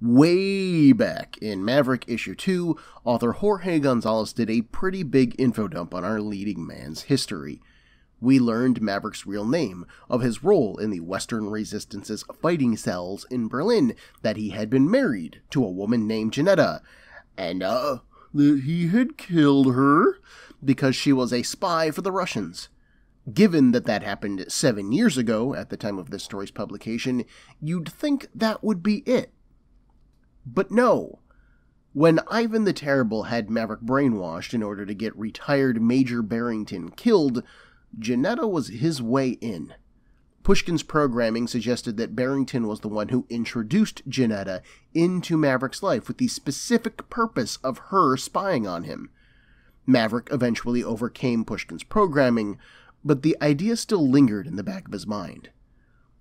Way back in Maverick issue 2, author Jorge Gonzalez did a pretty big info dump on our leading man's history. We learned Maverick's real name, of his role in the Western Resistance's fighting cells in Berlin, that he had been married to a woman named Janetta, and that he had killed her because she was a spy for the Russians. Given that that happened 7 years ago at the time of this story's publication, you'd think that would be it. But no. When Ivan the Terrible had Maverick brainwashed in order to get retired Major Barrington killed, Janetta was his way in. Pushkin's programming suggested that Barrington was the one who introduced Janetta into Maverick's life with the specific purpose of her spying on him. Maverick eventually overcame Pushkin's programming, but the idea still lingered in the back of his mind.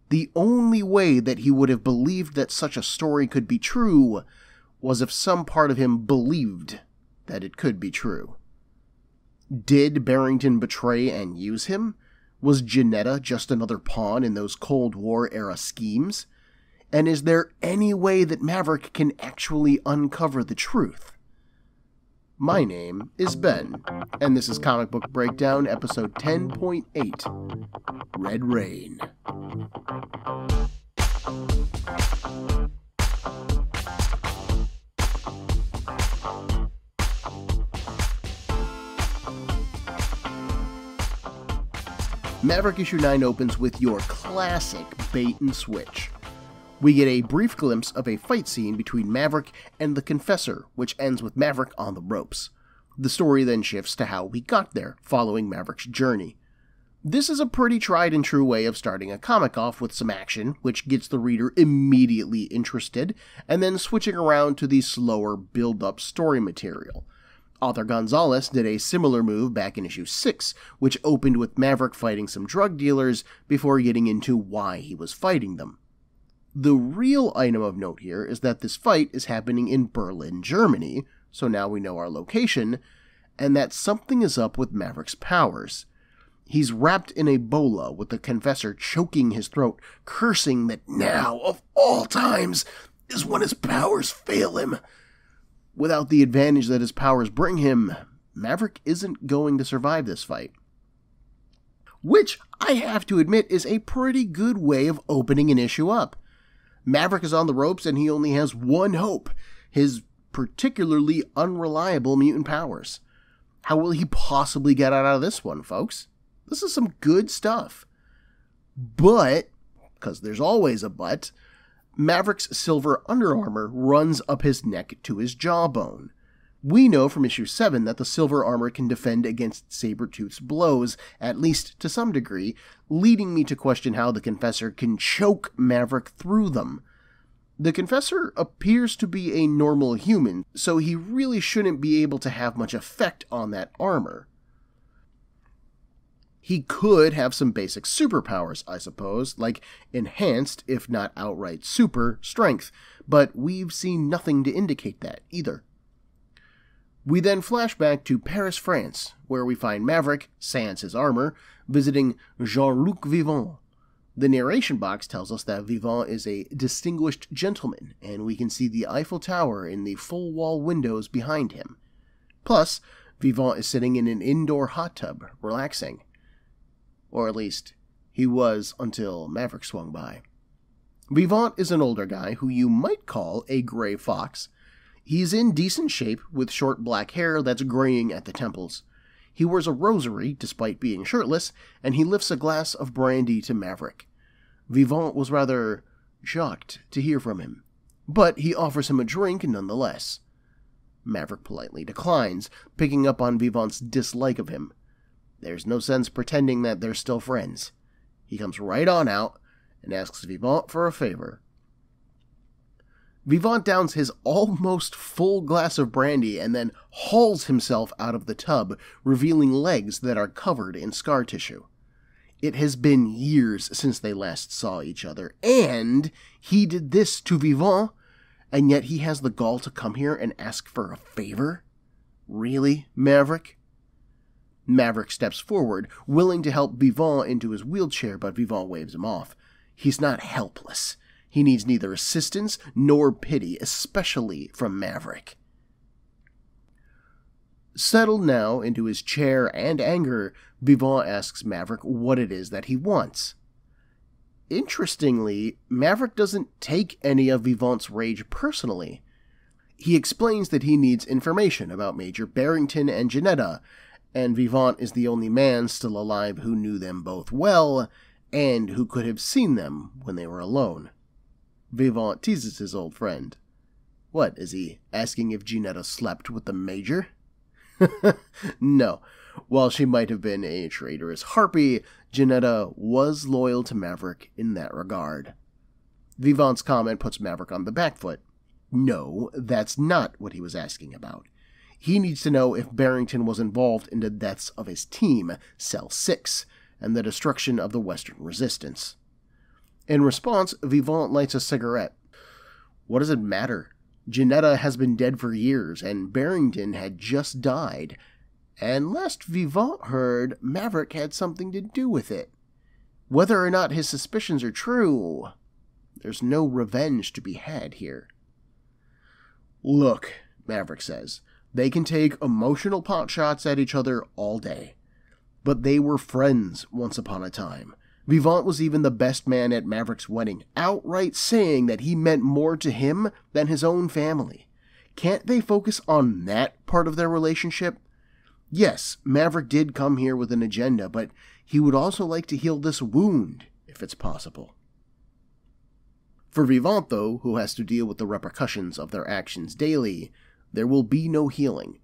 The only way that he would have believed that such a story could be true was if some part of him believed that it could be true. Did Barrington betray and use him? Was Janetta just another pawn in those Cold War-era schemes? And is there any way that Maverick can actually uncover the truth? My name is Ben, and this is Comic Book Breakdown, episode 10.8, Red Rain. Maverick issue 9 opens with your classic bait and switch. We get a brief glimpse of a fight scene between Maverick and the Confessor, which ends with Maverick on the ropes. The story then shifts to how we got there, following Maverick's journey. This is a pretty tried and true way of starting a comic off with some action, which gets the reader immediately interested, and then switching around to the slower build-up story material. Author Gonzalez did a similar move back in issue 6, which opened with Maverick fighting some drug dealers before getting into why he was fighting them. The real item of note here is that this fight is happening in Berlin, Germany, so now we know our location, and that something is up with Maverick's powers. He's wrapped in a bola with the Confessor choking his throat, cursing that now, of all times, is when his powers fail him. Without the advantage that his powers bring him, Maverick isn't going to survive this fight. Which, I have to admit, is a pretty good way of opening an issue up. Maverick is on the ropes and he only has one hope, his particularly unreliable mutant powers. How will he possibly get out of this one, folks? This is some good stuff. But, because there's always a but, Maverick's silver underarmor runs up his neck to his jawbone. We know from issue 7 that the silver armor can defend against Sabretooth's blows, at least to some degree, leading me to question how the Confessor can choke Maverick through them. The Confessor appears to be a normal human, so he really shouldn't be able to have much effect on that armor. He could have some basic superpowers, I suppose, like enhanced, if not outright super, strength, but we've seen nothing to indicate that either. We then flash back to Paris, France, where we find Maverick, sans his armor, visiting Jean-Luc Vivant. The narration box tells us that Vivant is a distinguished gentleman, and we can see the Eiffel Tower in the full-wall windows behind him. Plus, Vivant is sitting in an indoor hot tub, relaxing. Or at least, he was until Maverick swung by. Vivant is an older guy who you might call a gray fox. He's in decent shape, with short black hair that's graying at the temples. He wears a rosary, despite being shirtless, and he lifts a glass of brandy to Maverick. Vivant was rather shocked to hear from him, but he offers him a drink nonetheless. Maverick politely declines, picking up on Vivant's dislike of him. There's no sense pretending that they're still friends. He comes right on out and asks Vivant for a favor. Vivant downs his almost full glass of brandy and then hauls himself out of the tub, revealing legs that are covered in scar tissue. It has been years since they last saw each other, and he did this to Vivant, and yet he has the gall to come here and ask for a favor? Really, Maverick? Maverick steps forward, willing to help Vivant into his wheelchair, but Vivant waves him off. He's not helpless. He needs neither assistance nor pity, especially from Maverick. Settled now into his chair and anger, Vivant asks Maverick what it is that he wants. Interestingly, Maverick doesn't take any of Vivant's rage personally. He explains that he needs information about Major Barrington and Janetta, and Vivant is the only man still alive who knew them both well, and who could have seen them when they were alone. Vivant teases his old friend. What, is he asking if Janetta slept with the Major? No. While she might have been a traitorous harpy, Janetta was loyal to Maverick in that regard. Vivant's comment puts Maverick on the back foot. No, that's not what he was asking about. He needs to know if Barrington was involved in the deaths of his team, Cell 6, and the destruction of the Western Resistance. In response, Vivant lights a cigarette. What does it matter? Janetta has been dead for years, and Barrington had just died. And last Vivant heard, Maverick had something to do with it. Whether or not his suspicions are true, there's no revenge to be had here. Look, Maverick says, they can take emotional potshots at each other all day. But they were friends once upon a time. Vivant was even the best man at Maverick's wedding, outright saying that he meant more to him than his own family. Can't they focus on that part of their relationship? Yes, Maverick did come here with an agenda, but he would also like to heal this wound, if it's possible. For Vivant, though, who has to deal with the repercussions of their actions daily, there will be no healing.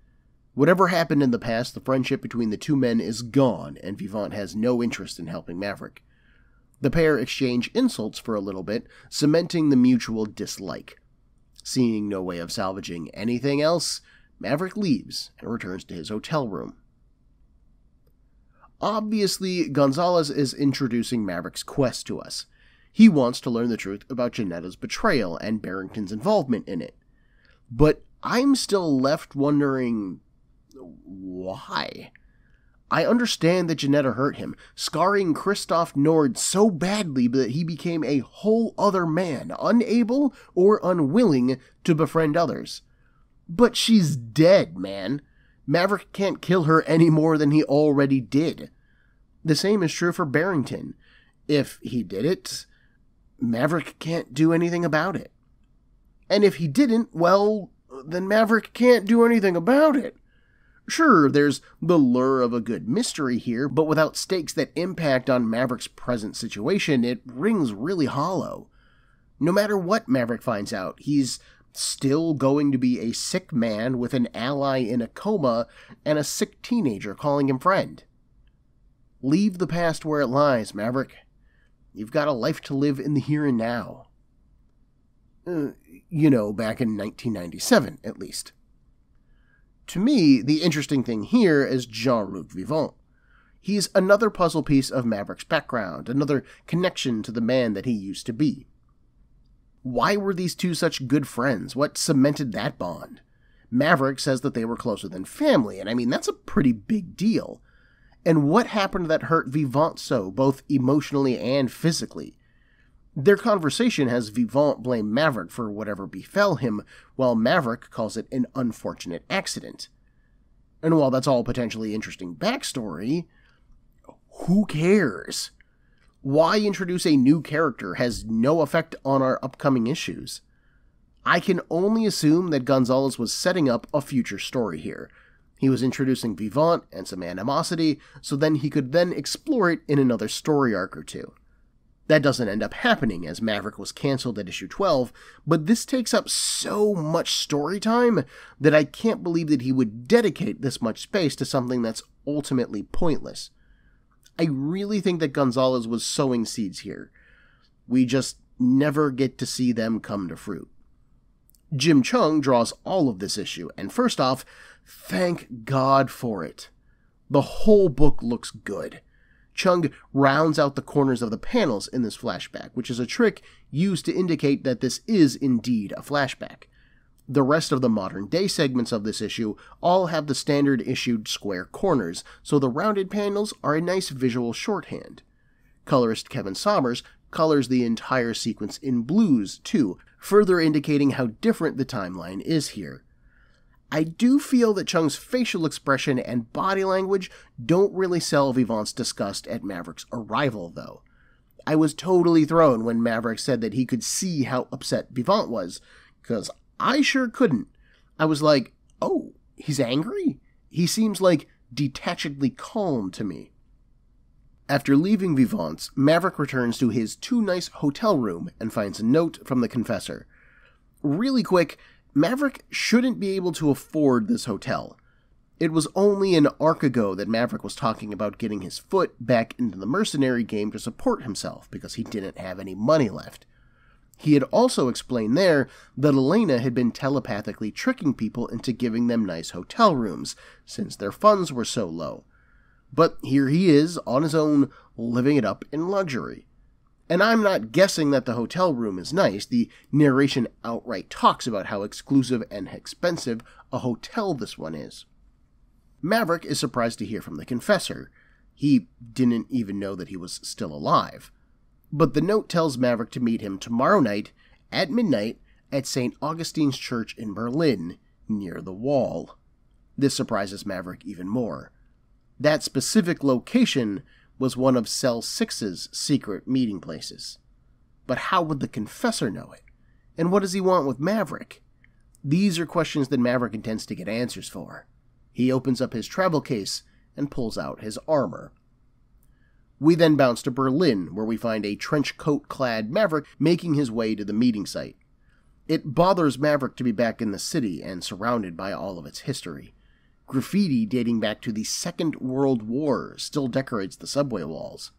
Whatever happened in the past, the friendship between the two men is gone, and Vivant has no interest in helping Maverick. The pair exchange insults for a little bit, cementing the mutual dislike. Seeing no way of salvaging anything else, Maverick leaves and returns to his hotel room. Obviously, Gonzalez is introducing Maverick's quest to us. He wants to learn the truth about Janetta's betrayal and Barrington's involvement in it. But I'm still left wondering, why? I understand that Janetta hurt him, scarring Christoph Nord so badly that he became a whole other man, unable or unwilling to befriend others. But she's dead, man. Maverick can't kill her any more than he already did. The same is true for Barrington. If he did it, Maverick can't do anything about it. And if he didn't, well, then Maverick can't do anything about it. Sure, there's the lure of a good mystery here, but without stakes that impact on Maverick's present situation, it rings really hollow. No matter what Maverick finds out, he's still going to be a sick man with an ally in a coma and a sick teenager calling him friend. Leave the past where it lies, Maverick. You've got a life to live in the here and now. Back in 1997, at least. To me, the interesting thing here is Jean-Luc Vivant. He's another puzzle piece of Maverick's background, another connection to the man that he used to be. Why were these two such good friends? What cemented that bond? Maverick says that they were closer than family, and I mean, that's a pretty big deal. And what happened that hurt Vivant so, both emotionally and physically? Their conversation has Vivant blame Maverick for whatever befell him, while Maverick calls it an unfortunate accident. And while that's all potentially interesting backstory, who cares? Why introduce a new character has no effect on our upcoming issues. I can only assume that Gonzalez was setting up a future story here. He was introducing Vivant and some animosity, so then he could then explore it in another story arc or two. That doesn't end up happening, as Maverick was cancelled at issue 12, but this takes up so much story time that I can't believe that he would dedicate this much space to something that's ultimately pointless. I really think that Gonzalez was sowing seeds here. We just never get to see them come to fruit. Jim Cheung draws all of this issue, and first off, thank God for it. The whole book looks good. Cheung rounds out the corners of the panels in this flashback, which is a trick used to indicate that this is indeed a flashback. The rest of the modern-day segments of this issue all have the standard issued square corners, so the rounded panels are a nice visual shorthand. Colorist Kevin Sommers colors the entire sequence in blues, too, further indicating how different the timeline is here. I do feel that Cheung's facial expression and body language don't really sell Vivant's disgust at Maverick's arrival, though. I was totally thrown when Maverick said that he could see how upset Vivant was, because I sure couldn't. I was like, oh, he's angry? He seems like detachedly calm to me. After leaving Vivant's, Maverick returns to his too-nice hotel room and finds a note from the Confessor. Really quick, Maverick shouldn't be able to afford this hotel. It was only an arc ago that Maverick was talking about getting his foot back into the mercenary game to support himself because he didn't have any money left. He had also explained there that Elena had been telepathically tricking people into giving them nice hotel rooms, since their funds were so low. But here he is, on his own, living it up in luxury. And I'm not guessing that the hotel room is nice. The narration outright talks about how exclusive and expensive a hotel this one is. Maverick is surprised to hear from the Confessor. He didn't even know that he was still alive. But the note tells Maverick to meet him tomorrow night, at midnight, at St. Augustine's Church in Berlin, near the Wall. This surprises Maverick even more. That specific location was one of Cell 6's secret meeting places. But how would the Confessor know it? And what does he want with Maverick? These are questions that Maverick intends to get answers for. He opens up his travel case and pulls out his armor. We then bounce to Berlin, where we find a trench coat-clad Maverick making his way to the meeting site. It bothers Maverick to be back in the city and surrounded by all of its history. Graffiti dating back to the Second World War still decorates the subway walls.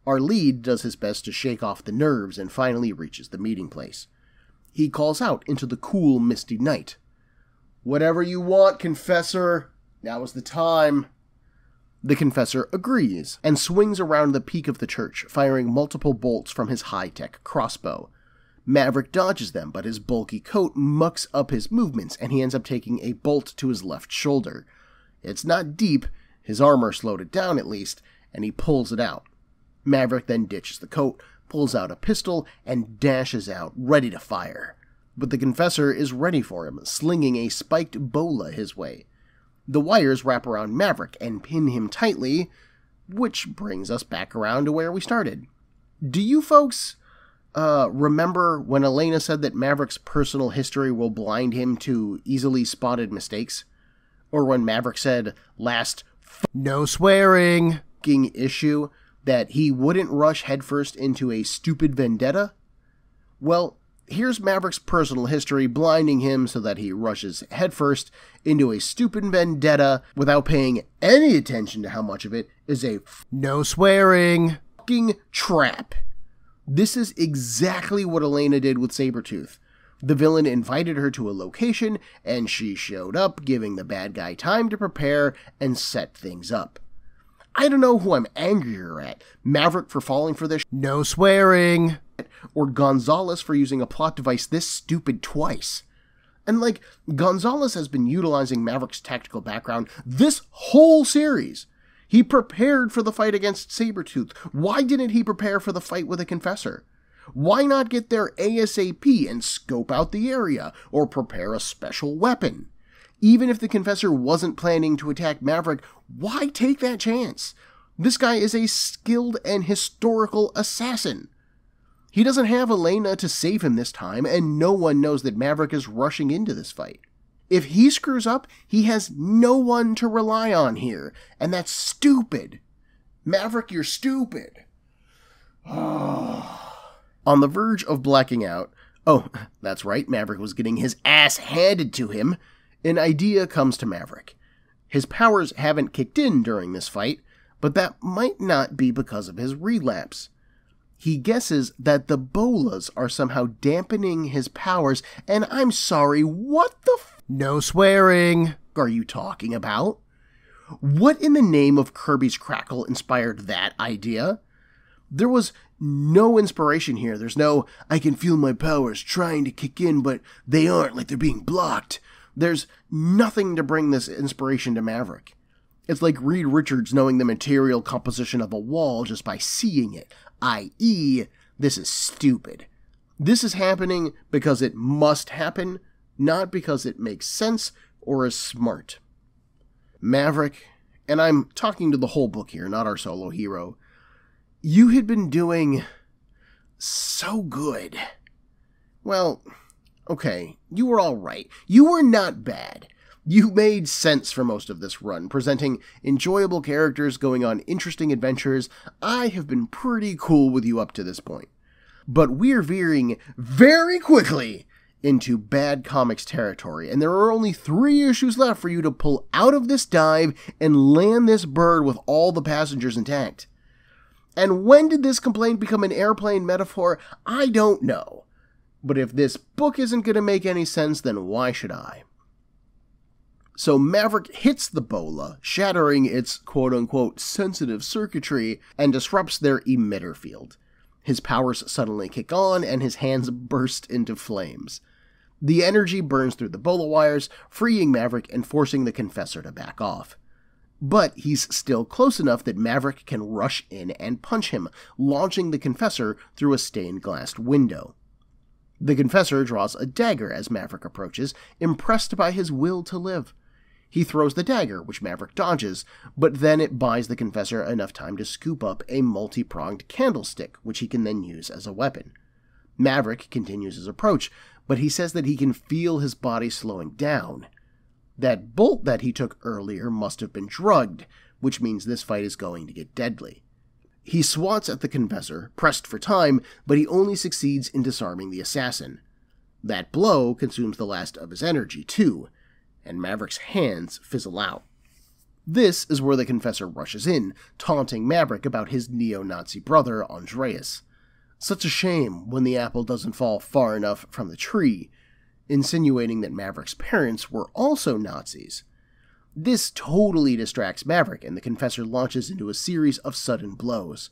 Our lead does his best to shake off the nerves and finally reaches the meeting place. He calls out into the cool, misty night. "Whatever you want, Confessor. Now is the time." The Confessor agrees and swings around the peak of the church, firing multiple bolts from his high-tech crossbow. Maverick dodges them, but his bulky coat mucks up his movements, and he ends up taking a bolt to his left shoulder. It's not deep, his armor slowed it down at least, and he pulls it out. Maverick then ditches the coat, pulls out a pistol, and dashes out, ready to fire. But the Confessor is ready for him, slinging a spiked bola his way. The wires wrap around Maverick and pin him tightly, which brings us back around to where we started. Do you folks remember when Elena said that Maverick's personal history will blind him to easily spotted mistakes? Or when Maverick said last no swearing issue that he wouldn't rush headfirst into a stupid vendetta? Well, here's Maverick's personal history blinding him so that he rushes headfirst into a stupid vendetta without paying any attention to how much of it is a no swearing fucking trap. This is exactly what Elena did with Sabretooth. The villain invited her to a location, and she showed up, giving the bad guy time to prepare and set things up. I don't know who I'm angrier at, Maverick for falling for this no swearing, or Gonzalez for using a plot device this stupid twice. And Gonzalez has been utilizing Maverick's tactical background this whole series. He prepared for the fight against Sabretooth. Why didn't he prepare for the fight with a Confessor? Why not get there ASAP and scope out the area, or prepare a special weapon? Even if the Confessor wasn't planning to attack Maverick, why take that chance? This guy is a skilled and historical assassin. He doesn't have Elena to save him this time, and no one knows that Maverick is rushing into this fight. If he screws up, he has no one to rely on here, and that's stupid. Maverick, you're stupid. On the verge of blacking out, oh, that's right, Maverick was getting his ass handed to him, an idea comes to Maverick. His powers haven't kicked in during this fight, but that might not be because of his relapse. He guesses that the bolas are somehow dampening his powers, and I'm sorry, what the no swearing are you talking about? What in the name of Kirby's Crackle inspired that idea? There was no inspiration here. There's no, I can feel my powers trying to kick in, but they aren't, like they're being blocked. There's nothing to bring this inspiration to Maverick. It's like Reed Richards knowing the material composition of a wall just by seeing it, i.e., This is stupid. This is happening because it must happen, not because it makes sense or is smart. Maverick, and I'm talking to the whole book here, not our solo hero, you had been doing so good. Well, okay, you were all right. You were not bad. You made sense for most of this run, presenting enjoyable characters, going on interesting adventures. I have been pretty cool with you up to this point. But we're veering very quickly into bad comics territory, and there are only 3 issues left for you to pull out of this dive and land this bird with all the passengers intact. And when did this complaint become an airplane metaphor? I don't know. But if this book isn't going to make any sense, then why should I? So Maverick hits the bola, shattering its quote-unquote sensitive circuitry, and disrupts their emitter field. His powers suddenly kick on, and his hands burst into flames. The energy burns through the bola wires, freeing Maverick and forcing the Confessor to back off. But he's still close enough that Maverick can rush in and punch him, launching the Confessor through a stained-glass window. The Confessor draws a dagger as Maverick approaches, impressed by his will to live. He throws the dagger, which Maverick dodges, but then it buys the Confessor enough time to scoop up a multi-pronged candlestick, which he can then use as a weapon. Maverick continues his approach, but he says that he can feel his body slowing down. That bolt that he took earlier must have been drugged, which means this fight is going to get deadly. He swats at the Confessor, pressed for time, but he only succeeds in disarming the assassin. That blow consumes the last of his energy, too, and Maverick's hands fizzle out. This is where the Confessor rushes in, taunting Maverick about his neo-Nazi brother, Andreas. Such a shame when the apple doesn't fall far enough from the tree, insinuating that Maverick's parents were also Nazis. This totally distracts Maverick, and the Confessor launches into a series of sudden blows.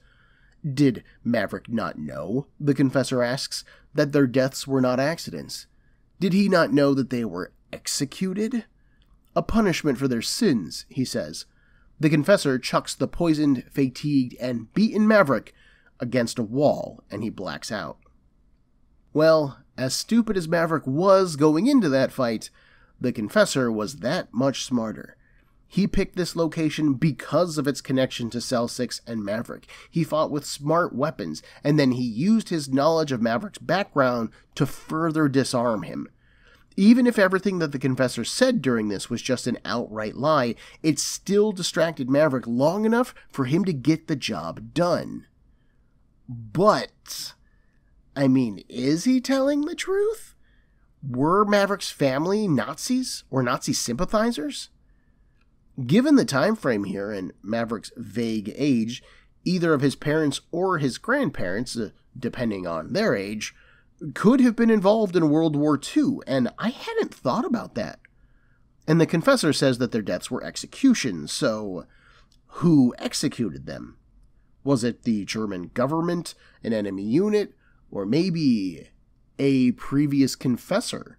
Did Maverick not know, the Confessor asks, that their deaths were not accidents? Did he not know that they were executed? A punishment for their sins, he says. The Confessor chucks the poisoned, fatigued, and beaten Maverick against a wall, and he blacks out. Well, as stupid as Maverick was going into that fight, the Confessor was that much smarter. He picked this location because of its connection to Cell 6 and Maverick. He fought with smart weapons, and then he used his knowledge of Maverick's background to further disarm him. Even if everything that the Confessor said during this was just an outright lie, it still distracted Maverick long enough for him to get the job done. But, is he telling the truth? Were Maverick's family Nazis or Nazi sympathizers? Given the time frame here and Maverick's vague age, either of his parents or his grandparents, depending on their age, could have been involved in World War II, and I hadn't thought about that. And the Confessor says that their deaths were executions, so who executed them? Was it the German government, an enemy unit, or maybe a previous Confessor?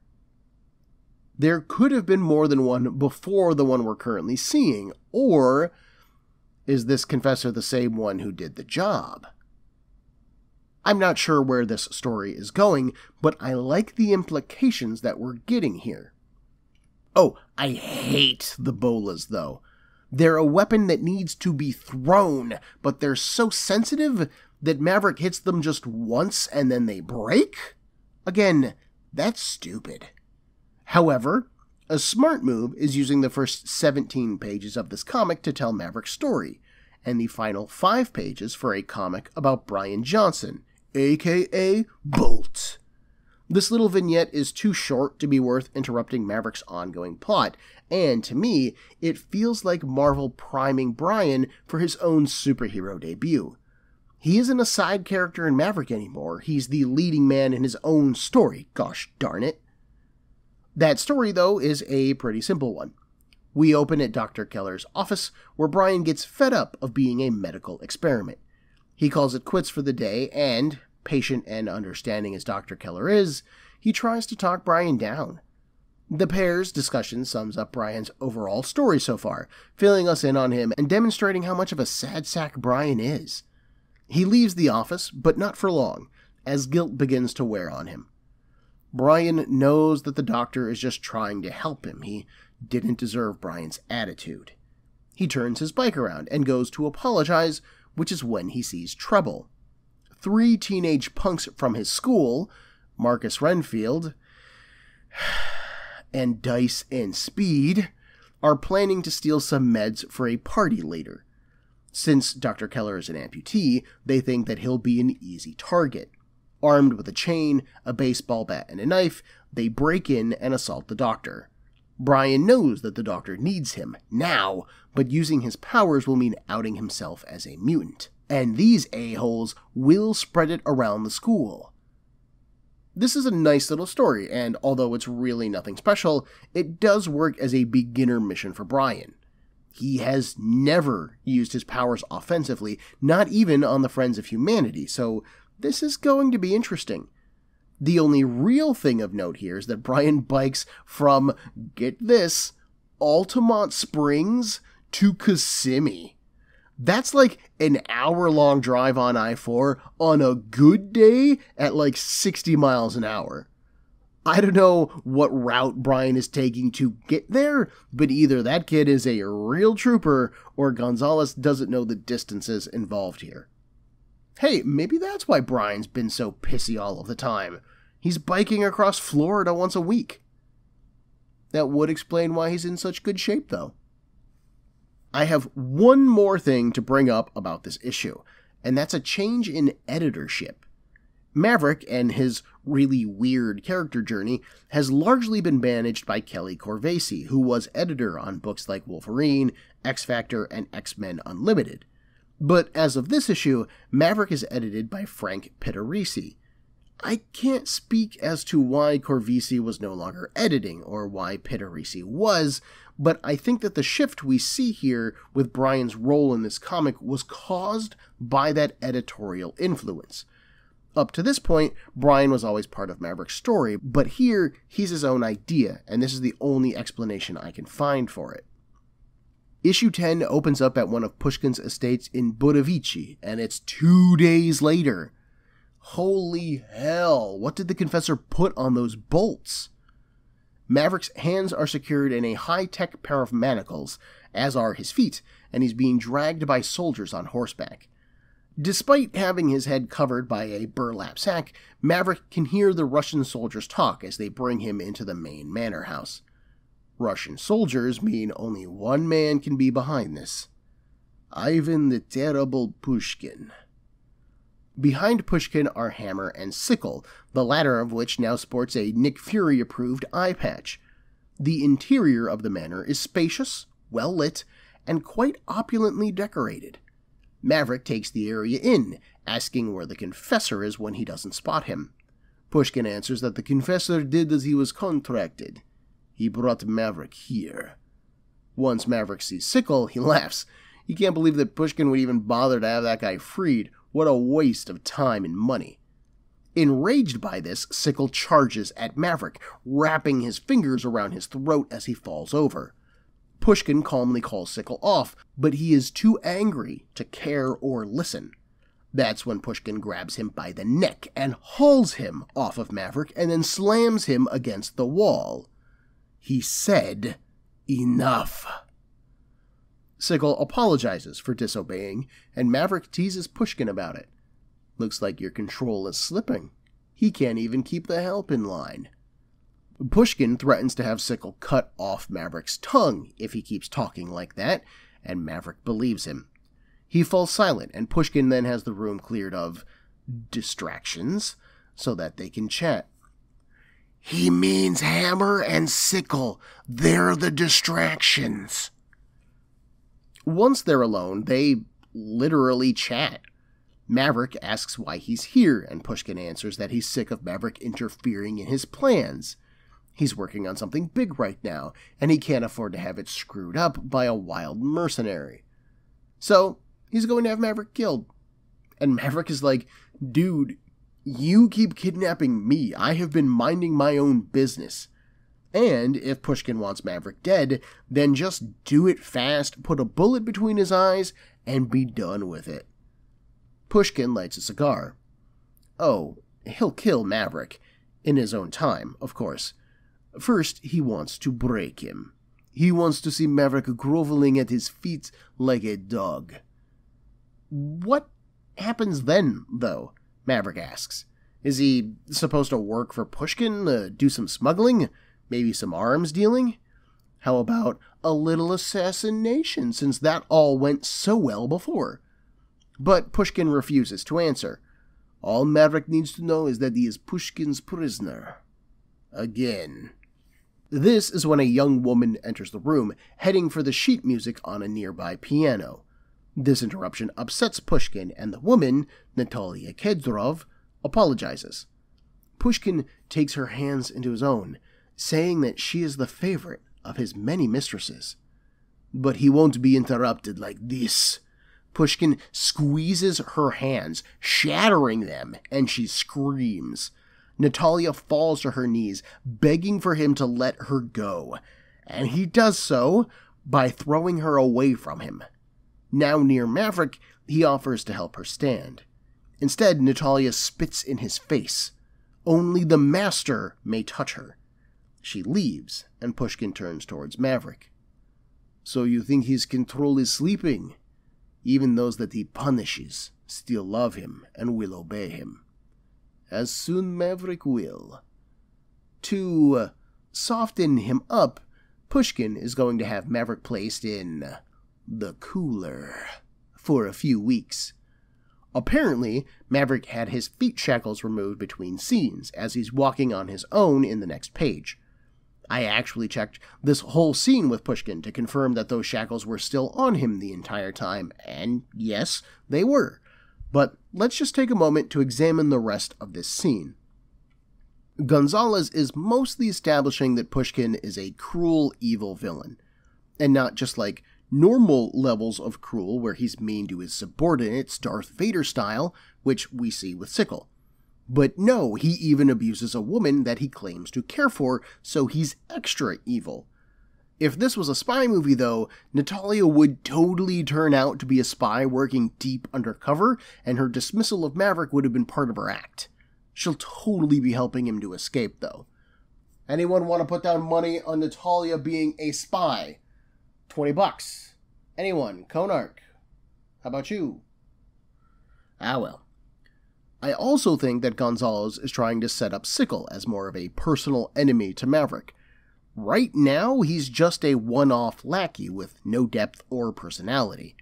There could have been more than one before the one we're currently seeing, or is this Confessor the same one who did the job? I'm not sure where this story is going, but I like the implications that we're getting here. Oh, I hate the bolas, though. They're a weapon that needs to be thrown, but they're so sensitive that Maverick hits them just once and then they break? Again, that's stupid. However, a smart move is using the first 17 pages of this comic to tell Maverick's story, and the final 5 pages for a comic about Brian Johnson, aka Bolt. This little vignette is too short to be worth interrupting Maverick's ongoing plot, and to me, it feels like Marvel priming Brian for his own superhero debut. He isn't a side character in Maverick anymore, he's the leading man in his own story, gosh darn it. That story, though, is a pretty simple one. We open at Dr. Keller's office, where Brian gets fed up of being a medical experiment. He calls it quits for the day, and, patient and understanding as Dr. Keller is, he tries to talk Brian down. The pair's discussion sums up Brian's overall story so far, filling us in on him and demonstrating how much of a sad sack Brian is. He leaves the office, but not for long, as guilt begins to wear on him. Brian knows that the doctor is just trying to help him. He didn't deserve Brian's attitude. He turns his bike around and goes to apologize, which is when he sees trouble. 3 teenage punks from his school, Marcus Renfield, and Dice and Speed, are planning to steal some meds for a party later. Since Dr. Keller is an amputee, they think that he'll be an easy target. Armed with a chain, a baseball bat, and a knife, they break in and assault the doctor. Brian knows that the doctor needs him now, but using his powers will mean outing himself as a mutant. And these a-holes will spread it around the school. This is a nice little story, and although it's really nothing special, it does work as a beginner mission for Brian. He has never used his powers offensively, not even on the Friends of Humanity, so this is going to be interesting. The only real thing of note here is that Brian bikes from, get this, Altamont Springs to Kissimmee. That's like an hour-long drive on I-4 on a good day at like 60 miles an hour. I don't know what route Brian is taking to get there, but either that kid is a real trooper or Gonzalez doesn't know the distances involved here. Hey, maybe that's why Brian's been so pissy all of the time. He's biking across Florida once a week. That would explain why he's in such good shape, though. I have one more thing to bring up about this issue, and that's a change in editorship. Maverick and his really weird character journey has largely been managed by Kelly Corvese, who was editor on books like Wolverine, X-Factor, and X-Men Unlimited. But as of this issue, Maverick is edited by Frank Pittarisi. I can't speak as to why Corvese was no longer editing, or why Pittarisi was, but I think that the shift we see here with Brian's role in this comic was caused by that editorial influence. Up to this point, Brian was always part of Maverick's story, but here, he's his own idea, and this is the only explanation I can find for it. Issue 10 opens up at one of Pushkin's estates in Budovici, and it's 2 days later. Holy hell, what did the Confessor put on those bolts? Maverick's hands are secured in a high-tech pair of manacles, as are his feet, and he's being dragged by soldiers on horseback. Despite having his head covered by a burlap sack, Maverick can hear the Russian soldiers talk as they bring him into the main manor house. Russian soldiers mean only one man can be behind this. Ivan the Terrible Pushkin. Behind Pushkin are Hammer and Sickle, the latter of which now sports a Nick Fury-approved eye patch. The interior of the manor is spacious, well-lit, and quite opulently decorated. Maverick takes the area in, asking where the Confessor is when he doesn't spot him. Pushkin answers that the Confessor did as he was contracted. He brought Maverick here. Once Maverick sees Sickle, he laughs. He can't believe that Pushkin would even bother to have that guy freed. What a waste of time and money. Enraged by this, Sickle charges at Maverick, wrapping his fingers around his throat as he falls over. Pushkin calmly calls Sickle off, but he is too angry to care or listen. That's when Pushkin grabs him by the neck and hauls him off of Maverick and then slams him against the wall. He said, "Enough." Sickle apologizes for disobeying, and Maverick teases Pushkin about it. Looks like your control is slipping. He can't even keep the help in line. Pushkin threatens to have Sickle cut off Maverick's tongue if he keeps talking like that, and Maverick believes him. He falls silent, and Pushkin then has the room cleared of distractions so that they can chat. He means Hammer and Sickle. They're the distractions. Once they're alone, they literally chat. Maverick asks why he's here, and Pushkin answers that he's sick of Maverick interfering in his plans. He's working on something big right now, and he can't afford to have it screwed up by a wild mercenary. So, he's going to have Maverick killed. And Maverick is like, dude, you keep kidnapping me. I have been minding my own business. And if Pushkin wants Maverick dead, then just do it fast, put a bullet between his eyes, and be done with it. Pushkin lights a cigar. Oh, he'll kill Maverick, in his own time, of course. First, he wants to break him. He wants to see Maverick groveling at his feet like a dog. What happens then, though? Maverick asks. Is he supposed to work for Pushkin, do some smuggling, maybe some arms dealing? How about a little assassination, since that all went so well before? But Pushkin refuses to answer. All Maverick needs to know is that he is Pushkin's prisoner. Again. This is when a young woman enters the room, heading for the sheet music on a nearby piano. This interruption upsets Pushkin, and the woman, Natalia Kedrov, apologizes. Pushkin takes her hands into his own, saying that she is the favorite of his many mistresses. But he won't be interrupted like this. Pushkin squeezes her hands, shattering them, and she screams. Natalia falls to her knees, begging for him to let her go, and he does so by throwing her away from him. Now near Maverick, he offers to help her stand. Instead, Natalia spits in his face. Only the master may touch her. She leaves, and Pushkin turns towards Maverick. So you think his control is sleeping? Even those that he punishes still love him and will obey him. As soon Maverick will. To soften him up, Pushkin is going to have Maverick placed in the cooler for a few weeks. Apparently, Maverick had his feet shackles removed between scenes as he's walking on his own in the next page. I actually checked this whole scene with Pushkin to confirm that those shackles were still on him the entire time, and yes, they were. But let's just take a moment to examine the rest of this scene. Gonzalez is mostly establishing that Pushkin is a cruel, evil villain, and not just like normal levels of cruel where he's mean to his subordinates, Darth Vader style, which we see with Sickle. But no, he even abuses a woman that he claims to care for, so he's extra evil. If this was a spy movie, though, Natalia would totally turn out to be a spy working deep undercover, and her dismissal of Maverick would have been part of her act. She'll totally be helping him to escape, though. Anyone want to put down money on Natalia being a spy? $20. Anyone? Konark? How about you? Ah, well. I also think that Gonzalez is trying to set up Sickle as more of a personal enemy to Maverick. Right now, he's just a one-off lackey with no depth or personality.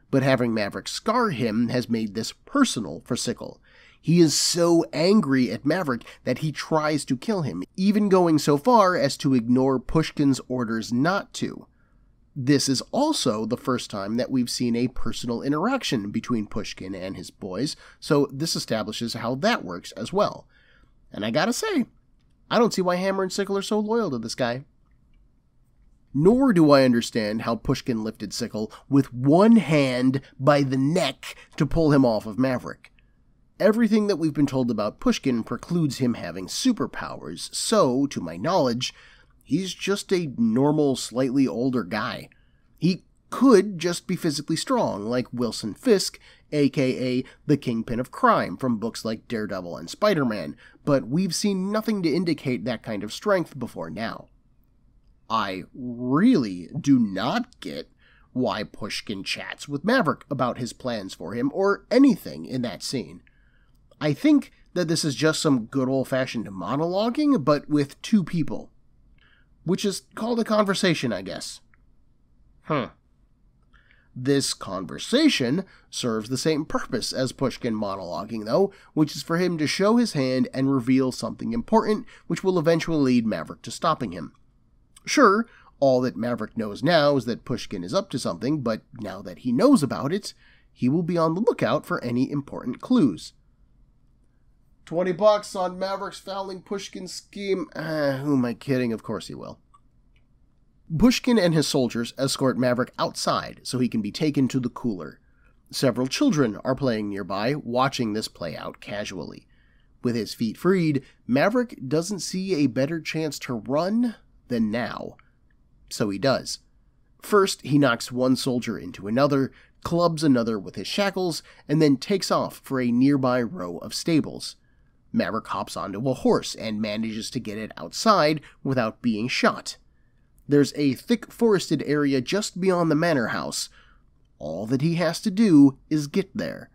But having Maverick scar him has made this personal for Sickle. He is so angry at Maverick that he tries to kill him, even going so far as to ignore Pushkin's orders not to. This is also the first time that we've seen a personal interaction between Pushkin and his boys, so this establishes how that works as well. And I gotta say, I don't see why Hammer and Sickle are so loyal to this guy. Nor do I understand how Pushkin lifted Sickle with one hand by the neck to pull him off of Maverick. Everything that we've been told about Pushkin precludes him having superpowers, so, to my knowledge, he's just a normal, slightly older guy. He could just be physically strong, like Wilson Fisk, aka the Kingpin of Crime from books like Daredevil and Spider-Man, but we've seen nothing to indicate that kind of strength before now. I really do not get why Pushkin chats with Maverick about his plans for him or anything in that scene. I think that this is just some good old-fashioned monologuing, but with two people. Which is called a conversation, I guess. This conversation serves the same purpose as Pushkin monologuing, though, which is for him to show his hand and reveal something important, which will eventually lead Maverick to stopping him. Sure, all that Maverick knows now is that Pushkin is up to something, but now that he knows about it, he will be on the lookout for any important clues. $20 on Maverick's fouling Pushkin scheme. Who am I kidding? Of course he will. Pushkin and his soldiers escort Maverick outside so he can be taken to the cooler. Several children are playing nearby, watching this play out casually. With his feet freed, Maverick doesn't see a better chance to run than now. So he does. First, he knocks one soldier into another, clubs another with his shackles, and then takes off for a nearby row of stables. Maverick hops onto a horse and manages to get it outside without being shot. There's a thick forested area just beyond the manor house. All that he has to do is get there.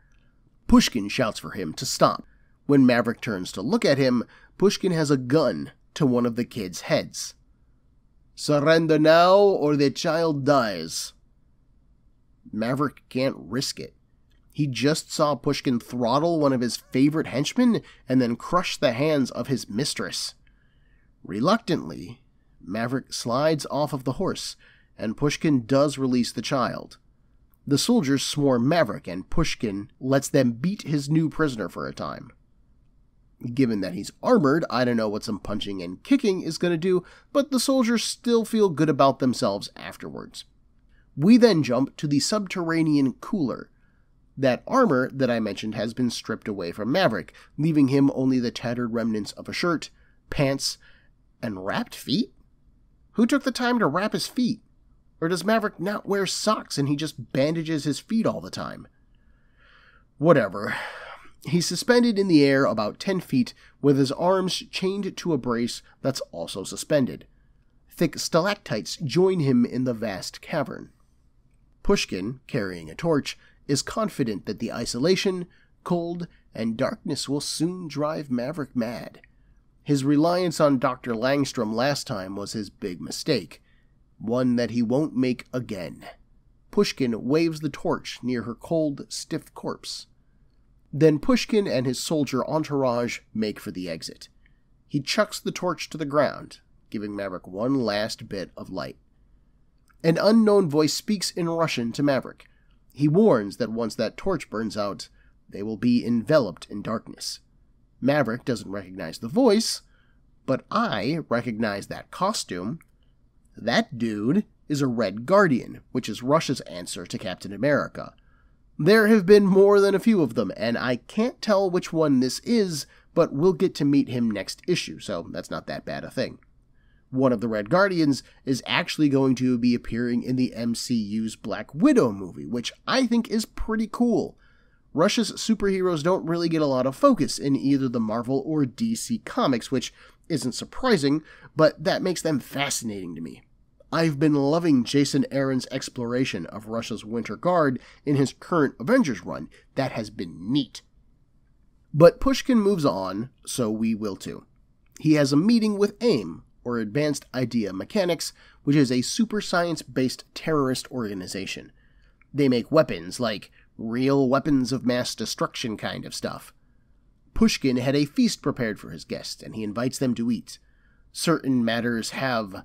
Pushkin shouts for him to stop. When Maverick turns to look at him, Pushkin has a gun to one of the kids' heads. "Surrender now or the child dies." Maverick can't risk it. He just saw Pushkin throttle one of his favorite henchmen and then crush the hands of his mistress. Reluctantly, Maverick slides off of the horse, and Pushkin does release the child. The soldiers swarm Maverick, and Pushkin lets them beat his new prisoner for a time. Given that he's armored, I don't know what some punching and kicking is going to do, but the soldiers still feel good about themselves afterwards. We then jump to the subterranean cooler. That armor that I mentioned has been stripped away from Maverick, leaving him only the tattered remnants of a shirt, pants, and wrapped feet? Who took the time to wrap his feet? Or does Maverick not wear socks and he just bandages his feet all the time? Whatever. He's suspended in the air about 10 feet with his arms chained to a brace that's also suspended. Thick stalactites join him in the vast cavern. Pushkin, carrying a torch, is confident that the isolation, cold, and darkness will soon drive Maverick mad. His reliance on Dr. Langstrom last time was his big mistake, one that he won't make again. Pushkin waves the torch near her cold, stiff corpse. Then Pushkin and his soldier entourage make for the exit. He chucks the torch to the ground, giving Maverick one last bit of light. An unknown voice speaks in Russian to Maverick. He warns that once that torch burns out, they will be enveloped in darkness. Maverick doesn't recognize the voice, but I recognize that costume. That dude is a Red Guardian, which is Russia's answer to Captain America. There have been more than a few of them, and I can't tell which one this is, but we'll get to meet him next issue, so that's not that bad a thing. One of the Red Guardians is actually going to be appearing in the MCU's Black Widow movie, which I think is pretty cool. Russia's superheroes don't really get a lot of focus in either the Marvel or DC comics, which isn't surprising, but that makes them fascinating to me. I've been loving Jason Aaron's exploration of Russia's Winter Guard in his current Avengers run. That has been neat. But Pushkin moves on, so we will too. He has a meeting with AIM, or Advanced Idea Mechanics, which is a super science-based terrorist organization. They make weapons, like real weapons of mass destruction kind of stuff. Pushkin had a feast prepared for his guests, and he invites them to eat. Certain matters have,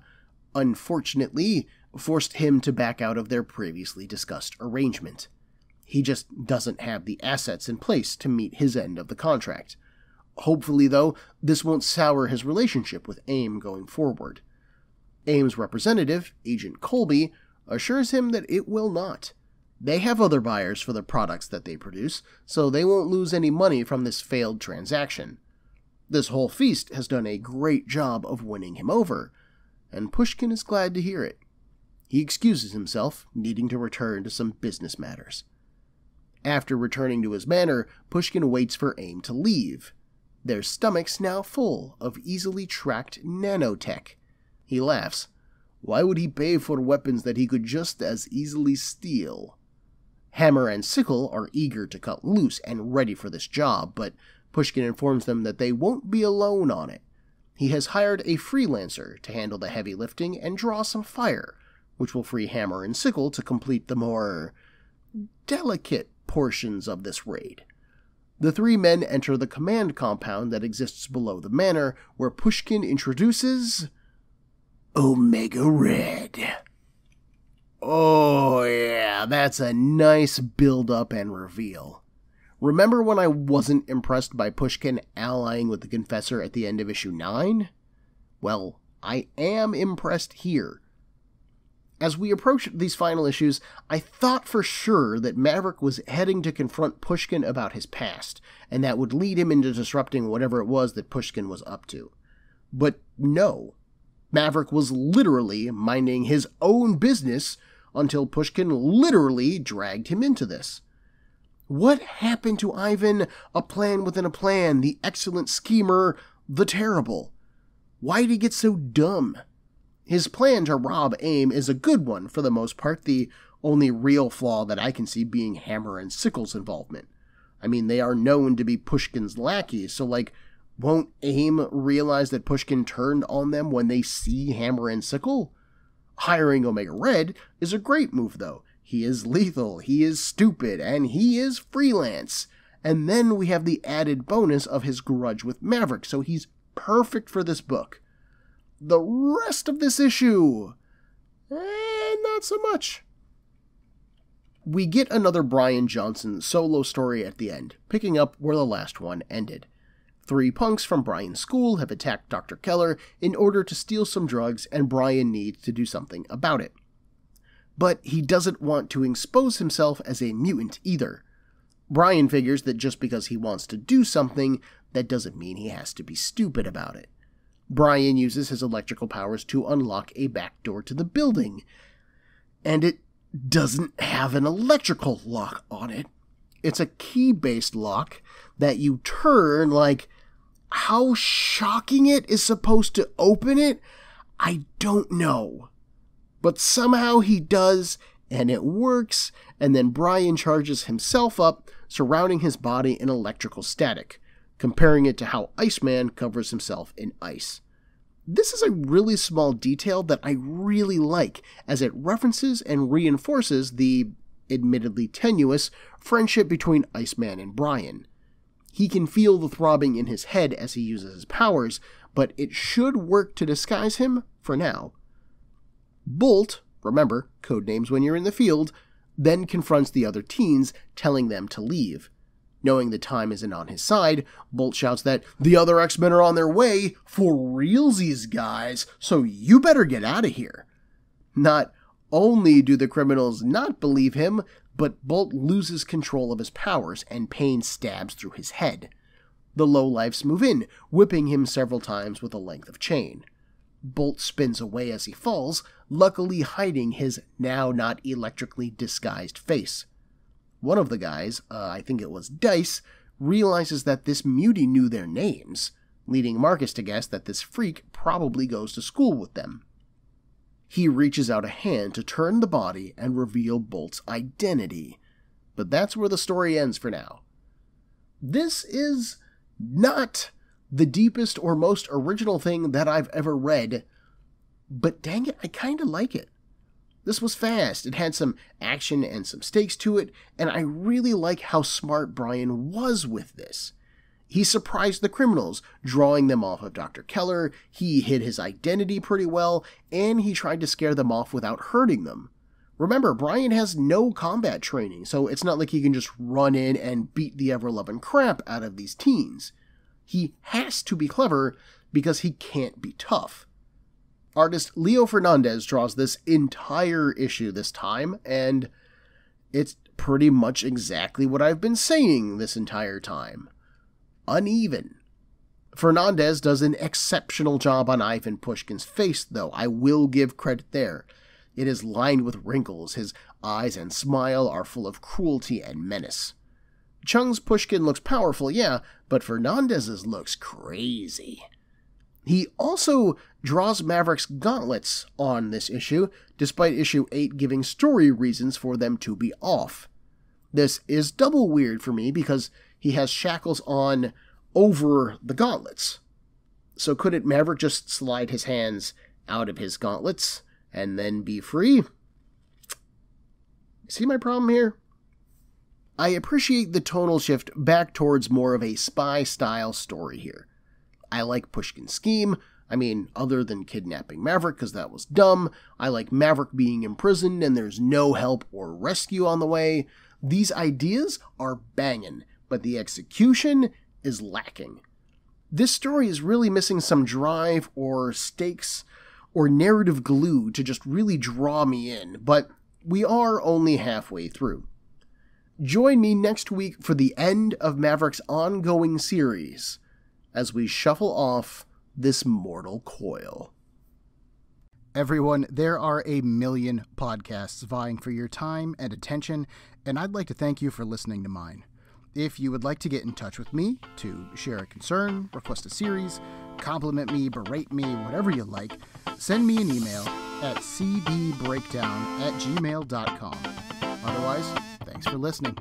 unfortunately, forced him to back out of their previously discussed arrangement. He just doesn't have the assets in place to meet his end of the contract. Hopefully, though, this won't sour his relationship with AIM going forward. AIM's representative, Agent Colby, assures him that it will not. They have other buyers for the products that they produce, so they won't lose any money from this failed transaction. This whole feast has done a great job of winning him over, and Pushkin is glad to hear it. He excuses himself, needing to return to some business matters. After returning to his manor, Pushkin waits for AIM to leave. Their stomachs now full of easily tracked nanotech. He laughs. Why would he pay for weapons that he could just as easily steal? Hammer and Sickle are eager to cut loose and ready for this job, but Pushkin informs them that they won't be alone on it. He has hired a freelancer to handle the heavy lifting and draw some fire, which will free Hammer and Sickle to complete the more delicate portions of this raid. The three men enter the command compound that exists below the manor, where Pushkin introduces Omega Red. Oh yeah, that's a nice build-up and reveal. Remember when I wasn't impressed by Pushkin allying with the Confessor at the end of issue 9? Well, I am impressed here. As we approach these final issues, I thought for sure that Maverick was heading to confront Pushkin about his past, and that would lead him into disrupting whatever it was that Pushkin was up to. But no. Maverick was literally minding his own business until Pushkin literally dragged him into this. What happened to Ivan, a plan within a plan, the excellent schemer, the terrible? Why did he get so dumb? His plan to rob AIM is a good one for the most part, the only real flaw that I can see being Hammer and Sickle's involvement. I mean, they are known to be Pushkin's lackeys, so won't AIM realize that Pushkin turned on them when they see Hammer and Sickle? Hiring Omega Red is a great move, though. He is lethal, he is stupid, and he is freelance. And then we have the added bonus of his grudge with Maverick, so he's perfect for this book. The rest of this issue, not so much. We get another Brian Johnson solo story at the end, picking up where the last one ended. 3 punks from Brian's school have attacked Dr. Keller in order to steal some drugs, and Brian needs to do something about it. But he doesn't want to expose himself as a mutant either. Brian figures that just because he wants to do something, that doesn't mean he has to be stupid about it. Brian uses his electrical powers to unlock a back door to the building, and it doesn't have an electrical lock on it. It's a key-based lock that you turn. How shocking it is supposed to open it, I don't know. But somehow he does, and it works, and then Brian charges himself up, surrounding his body in electrical static, comparing it to how Iceman covers himself in ice. This is a really small detail that I really like, as it references and reinforces the, admittedly tenuous, friendship between Iceman and Brian. He can feel the throbbing in his head as he uses his powers, but it should work to disguise him for now. Bolt, remember, codenames when you're in the field, then confronts the other teens, telling them to leave. Knowing the time isn't on his side, Bolt shouts that the other X-Men are on their way, for realsies, guys, so you better get out of here. Not only do the criminals not believe him, but Bolt loses control of his powers and pain stabs through his head. The lowlifes move in, whipping him several times with a length of chain. Bolt spins away as he falls, luckily hiding his now not electrically disguised face. One of the guys, I think it was Dice, realizes that this mutie knew their names, leading Marcus to guess that this freak probably goes to school with them. He reaches out a hand to turn the body and reveal Bolt's identity, but that's where the story ends for now. This is not the deepest or most original thing that I've ever read, but dang it, I kinda like it. This was fast, it had some action and some stakes to it, and I really like how smart Brian was with this. He surprised the criminals, drawing them off of Dr. Keller, he hid his identity pretty well, and he tried to scare them off without hurting them. Remember, Brian has no combat training, so it's not like he can just run in and beat the ever-loving crap out of these teens. He has to be clever because he can't be tough. Artist Leo Fernandez draws this entire issue this time, and it's pretty much exactly what I've been saying this entire time. Uneven. Fernandez does an exceptional job on Ivan Pushkin's face, though. I will give credit there. It is lined with wrinkles. His eyes and smile are full of cruelty and menace. Cheung's Pushkin looks powerful, yeah, but Fernandez's looks crazy. He also draws Maverick's gauntlets on this issue, despite issue 8 giving story reasons for them to be off. This is double weird for me because he has shackles on over the gauntlets. So couldn't Maverick just slide his hands out of his gauntlets and then be free? See my problem here? I appreciate the tonal shift back towards more of a spy-style story here. I like Pushkin's scheme. I mean, other than kidnapping Maverick, because that was dumb. I like Maverick being imprisoned and there's no help or rescue on the way. These ideas are banging, but the execution is lacking. This story is really missing some drive or stakes or narrative glue to just really draw me in, but we are only halfway through. Join me next week for the end of Maverick's ongoing series, as we shuffle off this mortal coil. Everyone, there are a million podcasts vying for your time and attention, and I'd like to thank you for listening to mine. If you would like to get in touch with me, to share a concern, request a series, compliment me, berate me, whatever you like, send me an email at cbbreakdown@gmail.com. Otherwise, thanks for listening.